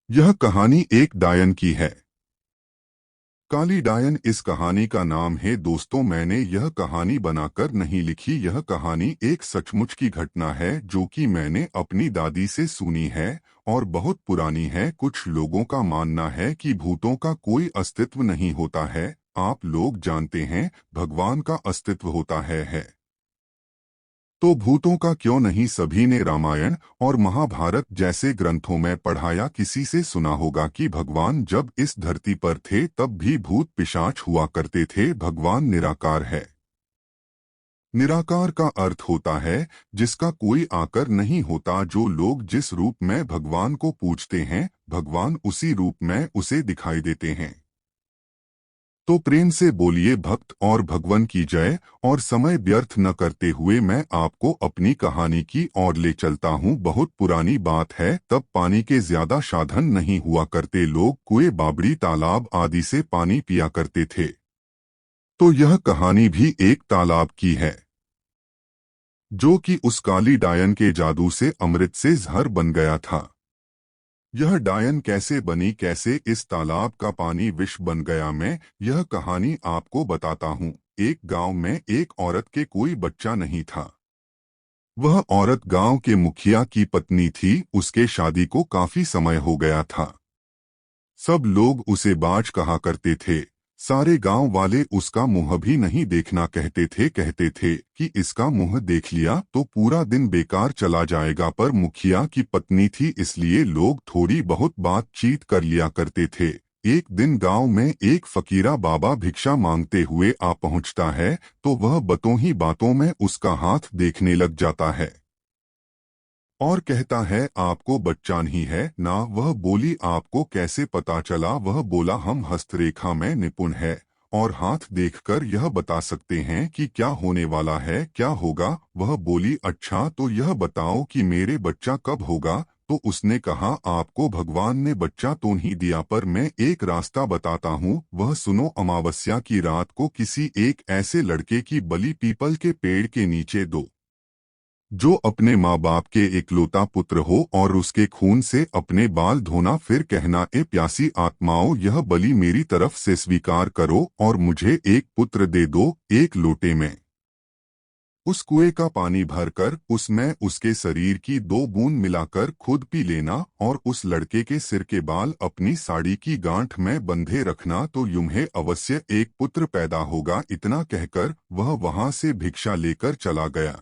यह कहानी एक डायन की है। काली डायन इस कहानी का नाम है। दोस्तों, मैंने यह कहानी बनाकर नहीं लिखी। यह कहानी एक सचमुच की घटना है जो कि मैंने अपनी दादी से सुनी है और बहुत पुरानी है। कुछ लोगों का मानना है कि भूतों का कोई अस्तित्व नहीं होता है। आप लोग जानते हैं, भगवान का अस्तित्व होता है। तो भूतों का क्यों नहीं? सभी ने रामायण और महाभारत जैसे ग्रंथों में पढ़ा या किसी से सुना होगा कि भगवान जब इस धरती पर थे तब भी भूत पिशाच हुआ करते थे। भगवान निराकार है। निराकार का अर्थ होता है जिसका कोई आकर नहीं होता। जो लोग जिस रूप में भगवान को पूजते हैं, भगवान उसी रूप में उसे दिखाई देते हैं। तो प्रेम से बोलिए भक्त और भगवान की जय। और समय व्यर्थ न करते हुए मैं आपको अपनी कहानी की ओर ले चलता हूँ। बहुत पुरानी बात है, तब पानी के ज्यादा साधन नहीं हुआ करते। लोग कुएं, बावड़ी, तालाब आदि से पानी पिया करते थे। तो यह कहानी भी एक तालाब की है जो कि उस काली डायन के जादू से अमृत से जहर बन गया था। यह डायन कैसे बनी, कैसे इस तालाब का पानी विष बन गया, मैं यह कहानी आपको बताता हूँ। एक गांव में एक औरत के कोई बच्चा नहीं था। वह औरत गांव के मुखिया की पत्नी थी। उसके शादी को काफी समय हो गया था। सब लोग उसे बाज कहा करते थे। सारे गांव वाले उसका मुंह भी नहीं देखना कहते थे कि इसका मुंह देख लिया तो पूरा दिन बेकार चला जाएगा। पर मुखिया की पत्नी थी, इसलिए लोग थोड़ी बहुत बातचीत कर लिया करते थे। एक दिन गांव में एक फकीरा बाबा भिक्षा मांगते हुए आ पहुंचता है तो वह बातों ही बातों में उसका हाथ देखने लग जाता है और कहता है, आपको बच्चा नहीं है ना? वह बोली, आपको कैसे पता चला? वह बोला, हम हस्तरेखा में निपुण है और हाथ देखकर यह बता सकते हैं कि क्या होने वाला है, क्या होगा। वह बोली, अच्छा तो यह बताओ कि मेरे बच्चा कब होगा? तो उसने कहा, आपको भगवान ने बच्चा तो नहीं दिया, पर मैं एक रास्ता बताता हूँ। वह सुनो, अमावस्या की रात को किसी एक ऐसे लड़के की बलि पीपल के पेड़ के नीचे दो जो अपने माँ बाप के इकलौता पुत्र हो और उसके खून से अपने बाल धोना। फिर कहना, ए प्यासी आत्माओं, यह बलि मेरी तरफ से स्वीकार करो और मुझे एक पुत्र दे दो। एक लोटे में उस कुएं का पानी भरकर उसमें उसके शरीर की 2 बूंद मिलाकर खुद पी लेना और उस लड़के के सिर के बाल अपनी साड़ी की गांठ में बंधे रखना, तो यूं अवश्य एक पुत्र पैदा होगा। इतना कहकर वह वहां से भिक्षा लेकर चला गया।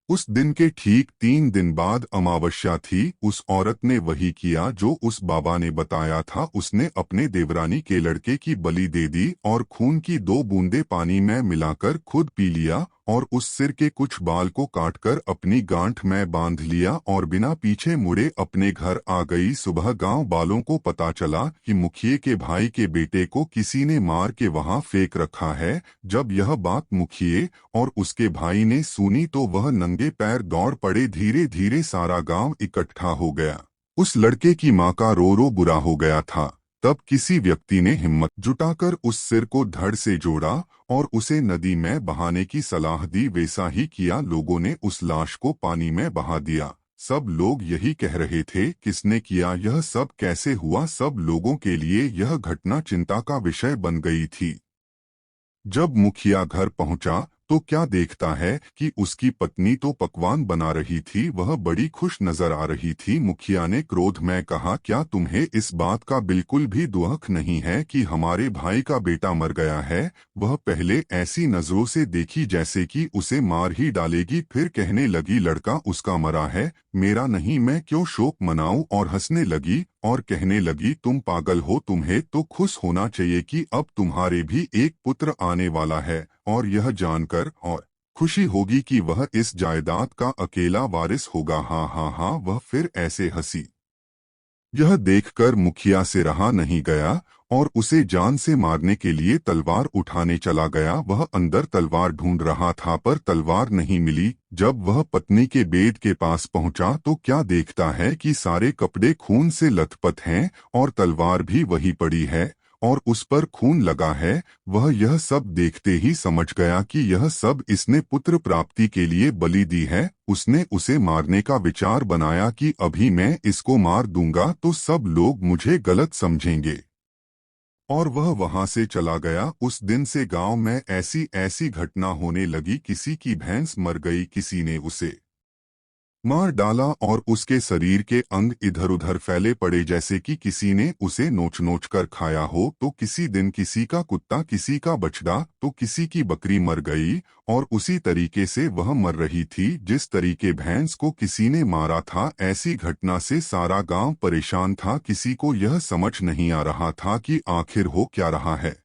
उस दिन के ठीक 3 दिन बाद अमावस्या थी। उस औरत ने वही किया जो उस बाबा ने बताया था। उसने अपने देवरानी के लड़के की बलि दे दी और खून की 2 बूंदें पानी में मिलाकर खुद पी लिया और उस सिर के कुछ बाल को काटकर अपनी गांठ में बांध लिया और बिना पीछे मुड़े अपने घर आ गई। सुबह गांव वालों को पता चला कि मुखिए के भाई के बेटे को किसी ने मार के वहां फेंक रखा है। जब यह बात मुखिए और उसके भाई ने सुनी तो वह नंगे पैर दौड़ पड़े। धीरे धीरे सारा गांव इकट्ठा हो गया। उस लड़के की मां का रो रो बुरा हो गया था। तब किसी व्यक्ति ने हिम्मत जुटाकर उस सिर को धड़ से जोड़ा और उसे नदी में बहाने की सलाह दी। वैसा ही किया। लोगों ने उस लाश को पानी में बहा दिया। सब लोग यही कह रहे थे, किसने किया, यह सब कैसे हुआ? सब लोगों के लिए यह घटना चिंता का विषय बन गई थी। जब मुखिया घर पहुंचा तो क्या देखता है कि उसकी पत्नी तो पकवान बना रही थी। वह बड़ी खुश नजर आ रही थी। मुखिया ने क्रोध में कहा, क्या तुम्हें इस बात का बिल्कुल भी दुख नहीं है कि हमारे भाई का बेटा मर गया है? वह पहले ऐसी नजरों से देखी जैसे कि उसे मार ही डालेगी। फिर कहने लगी, लड़का उसका मरा है, मेरा नहीं, मैं क्यों शोक मनाऊं? और हंसने लगी और कहने लगी, तुम पागल हो, तुम्हें तो खुश होना चाहिए कि अब तुम्हारे भी एक पुत्र आने वाला है और यह जानकर और खुशी होगी कि वह इस जायदाद का अकेला वारिस होगा। हाँ हाँ हाँ। वह फिर ऐसे हंसी। यह देखकर मुखिया से रहा नहीं गया और उसे जान से मारने के लिए तलवार उठाने चला गया। वह अंदर तलवार ढूंढ रहा था पर तलवार नहीं मिली। जब वह पत्नी के बेड के पास पहुंचा तो क्या देखता है कि सारे कपड़े खून से लथपथ हैं और तलवार भी वही पड़ी है और उस पर खून लगा है। वह यह सब देखते ही समझ गया कि यह सब इसने पुत्र प्राप्ति के लिए बलि दी है। उसने उसे मारने का विचार बनाया कि अभी मैं इसको मार दूंगा तो सब लोग मुझे गलत समझेंगे, और वह वहां से चला गया। उस दिन से गांव में ऐसी ऐसी घटना होने लगी। किसी की भैंस मर गई, किसी ने उसे मार डाला और उसके शरीर के अंग इधर उधर फैले पड़े जैसे कि किसी ने उसे नोच नोच कर खाया हो। तो किसी दिन किसी का कुत्ता, किसी का बछड़ा, तो किसी की बकरी मर गई, और उसी तरीके से वह मर रही थी जिस तरीके भैंस को किसी ने मारा था। ऐसी घटना से सारा गांव परेशान था। किसी को यह समझ नहीं आ रहा था कि आखिर हो क्या रहा है।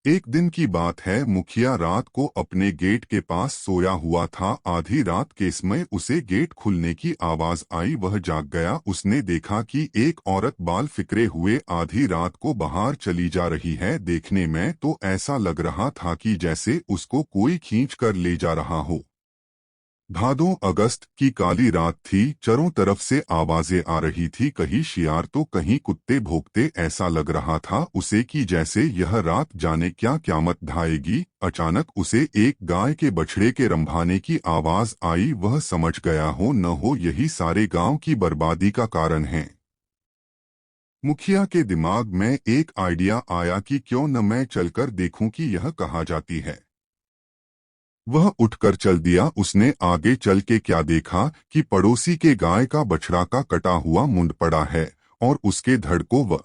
एक दिन की बात है, मुखिया रात को अपने गेट के पास सोया हुआ था। आधी रात के समय उसे गेट खुलने की आवाज आई। वह जाग गया। उसने देखा कि एक औरत बाल फिक्रे हुए आधी रात को बाहर चली जा रही है। देखने में तो ऐसा लग रहा था कि जैसे उसको कोई खींच कर ले जा रहा हो। भादों अगस्त की काली रात थी। चारों तरफ से आवाजें आ रही थी, कहीं शियार तो कहीं कुत्ते भौंकते। ऐसा लग रहा था उसे कि जैसे यह रात जाने क्या क्यामत ढाएगी। अचानक उसे एक गाय के बछड़े के रंभाने की आवाज आई। वह समझ गया हो न हो यही सारे गांव की बर्बादी का कारण है। मुखिया के दिमाग में एक आइडिया आया कि क्यों न मैं चलकर देखूं कि यह कहाँ जाती है। वह उठकर चल दिया। उसने आगे चल के क्या देखा कि पड़ोसी के गाय का बछड़ा का कटा हुआ मुंड पड़ा है, और उसके धड़ को वह